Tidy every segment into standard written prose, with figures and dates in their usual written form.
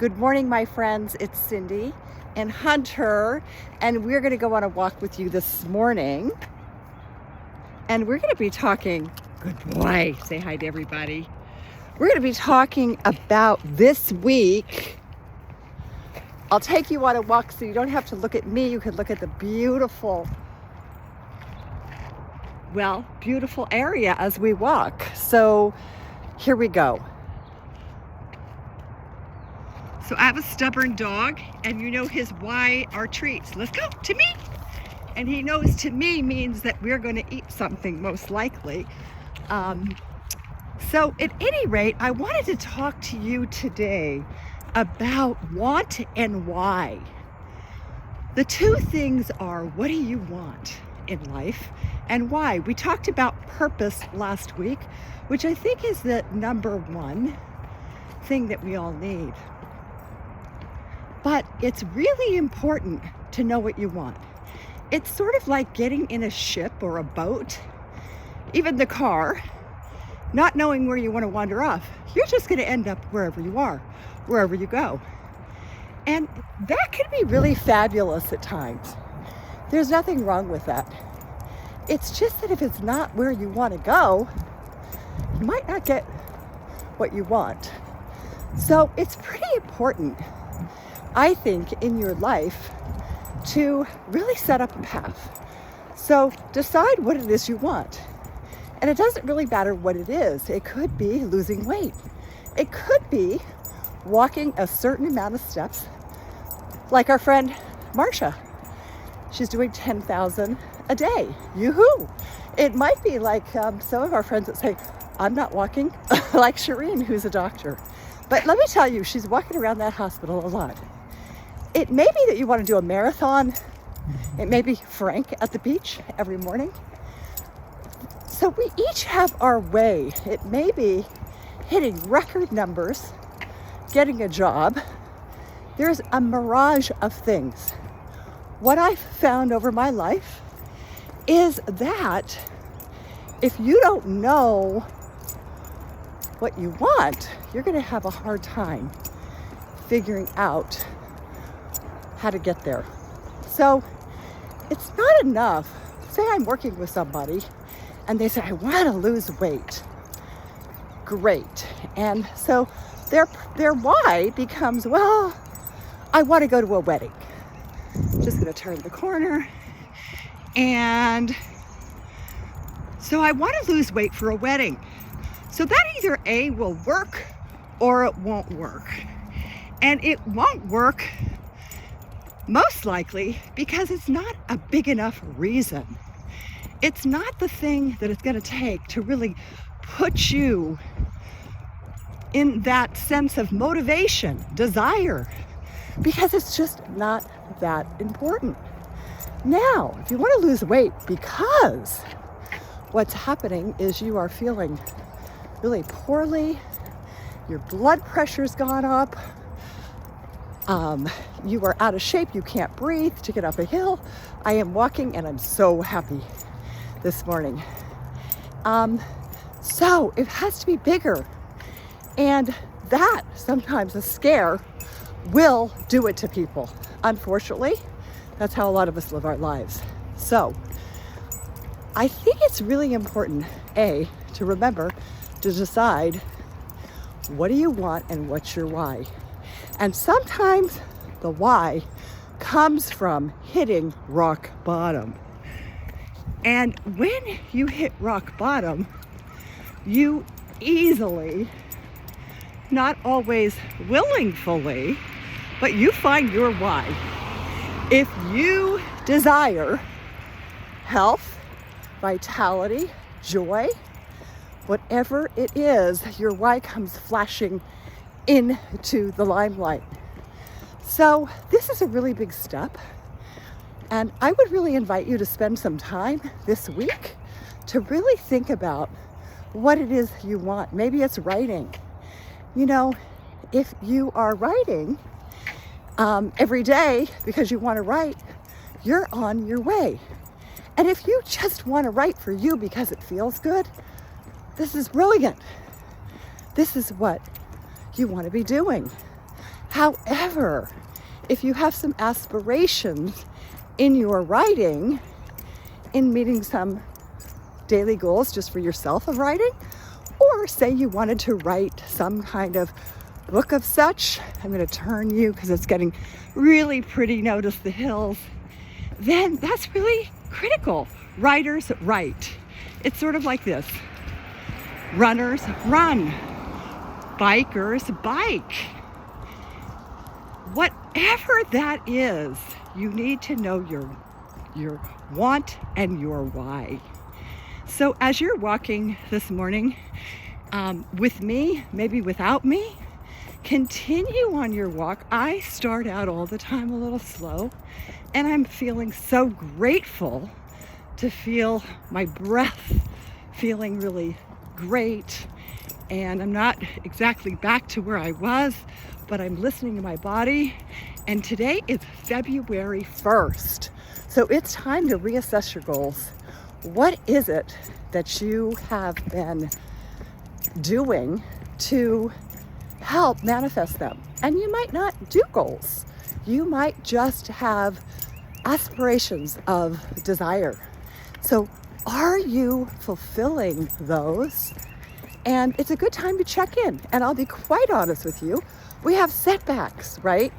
Good morning, my friends. It's Cindy and Hunter, and we're going to go on a walk with you this morning. And we're going to be talking, good boy, say hi to everybody. We're going to be talking about this week. I'll take you on a walk so you don't have to look at me. You can look at the beautiful area as we walk. So here we go. So I have a stubborn dog, and you know his why are treats. Let's go to me. And he knows to me means that we're going to eat something, most likely. So at any rate, I wanted to talk to you today about want and why. The two things are, what do you want in life and why? We talked about purpose last week, which I think is the number one thing that we all need. But it's really important to know what you want. It's sort of like getting in a ship or a boat, even the car, not knowing where you want to wander off. You're just going to end up wherever you are, wherever you go. And that can be really fabulous at times. There's nothing wrong with that. It's just that if it's not where you want to go, you might not get what you want. So it's pretty important, I think, in your life to really set up a path. So decide what it is you want. And it doesn't really matter what it is. It could be losing weight. It could be walking a certain amount of steps, like our friend Marcia. She's doing 10,000 a day. Yoo-hoo! It might be like some of our friends that say, I'm not walking, like Shireen, who's a doctor. But let me tell you, she's walking around that hospital a lot. It may be that you want to do a marathon. It may be Frank at the beach every morning. So we each have our way. It may be hitting record numbers, getting a job. There's a mirage of things. What I've found over my life is that if you don't know what you want, you're going to have a hard time figuring out how to get there. So it's not enough. Say I'm working with somebody and they say, I want to lose weight. Great. And so their why becomes, well, I want to go to a wedding. Just going to turn the corner. And so I want to lose weight for a wedding. So that either A, will work or it won't work. And it won't work most likely because it's not a big enough reason. It's not the thing that it's going to take to really put you in that sense of motivation, desire, because it's just not that important. Now, if you want to lose weight because what's happening is you are feeling really poorly, your blood pressure's gone up, you are out of shape, you can't breathe to get up a hill. I am walking and I'm so happy this morning. So it has to be bigger. And that, sometimes a scare, will do it to people. Unfortunately, that's how a lot of us live our lives. So I think it's really important, A, to remember to decide what do you want and what's your why. And sometimes the why comes from hitting rock bottom. And when you hit rock bottom, you easily, not always willingly, but you find your why. If you desire health, vitality, joy, whatever it is, your why comes flashing into the limelight. So this is a really big step. And I would really invite you to spend some time this week to really think about what it is you want. Maybe it's writing. You know, if you are writing every day because you want to write, you're on your way. And if you just want to write for you because it feels good, this is brilliant. This is what you want to be doing. However, if you have some aspirations in your writing, in meeting some daily goals just for yourself of writing, or say you wanted to write some kind of book of such, I'm going to turn you because it's getting really pretty, notice the hills, then that's really critical. Writers write. It's sort of like this. Runners run. Bikers bike. Whatever that is, you need to know your want and your why. So as you're walking this morning, with me, maybe without me, continue on your walk. I start out all the time a little slow, and I'm feeling so grateful to feel my breath feeling really great. And I'm not exactly back to where I was, but I'm listening to my body. And today is February 1st. So it's time to reassess your goals. What is it that you have been doing to help manifest them? And you might not do goals. You might just have aspirations of desire. So are you fulfilling those? And it's a good time to check in. And I'll be quite honest with you, we have setbacks, right?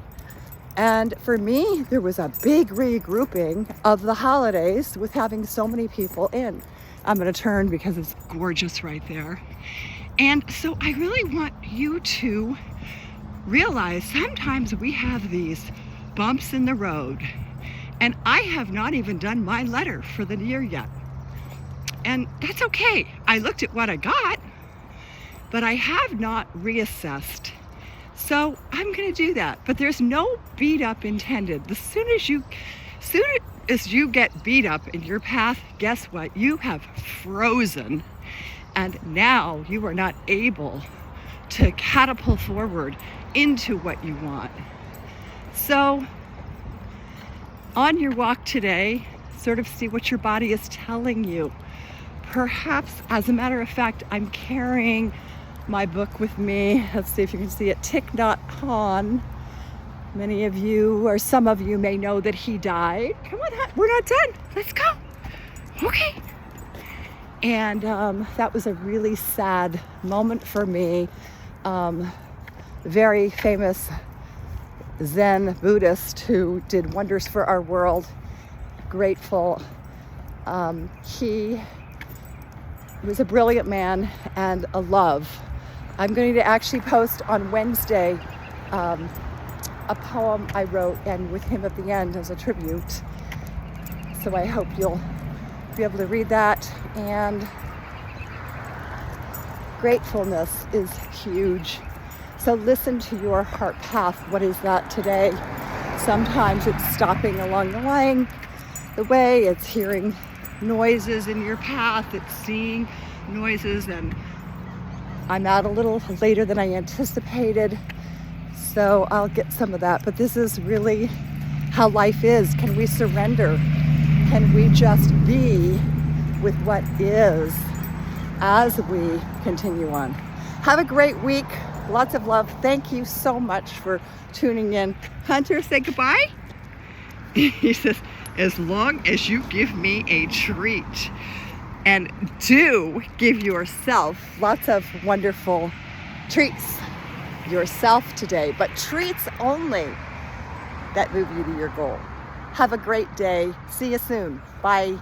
And for me, there was a big regrouping of the holidays with having so many people in. I'm going to turn because it's gorgeous right there. And so I really want you to realize sometimes we have these bumps in the road. And I have not even done my letter for the year yet. And that's okay. I looked at what I got, but I have not reassessed. So I'm going to do that. But there's no beat up intended. As soon as you get beat up in your path, guess what? You have frozen. And now you are not able to catapult forward into what you want. So on your walk today, sort of see what your body is telling you. Perhaps, as a matter of fact, I'm carrying my book with me. Let's see if you can see it. Thich Nhat Hanh. Many of you, or some of you, may know that he died. Come on, we're not done. Let's go. Okay. And that was a really sad moment for me. Very famous Zen Buddhist who did wonders for our world. Grateful. He was a brilliant man and a love. I'm going to actually post on Wednesday a poem I wrote, and with him at the end as a tribute. So I hope you'll be able to read that. And gratefulness is huge. So listen to your heart path. What is that today? Sometimes it's stopping along the way, it's hearing noises in your path, it's seeing noises, and I'm out a little later than I anticipated, so I'll get some of that. But this is really how life is. Can we surrender? Can we just be with what is as we continue on? Have a great week. Lots of love. Thank you so much for tuning in. Hunter, say goodbye. He says, as long as you give me a treat. And do give yourself lots of wonderful treats yourself today, but treats only that move you to your goal. Have a great day. See you soon. Bye.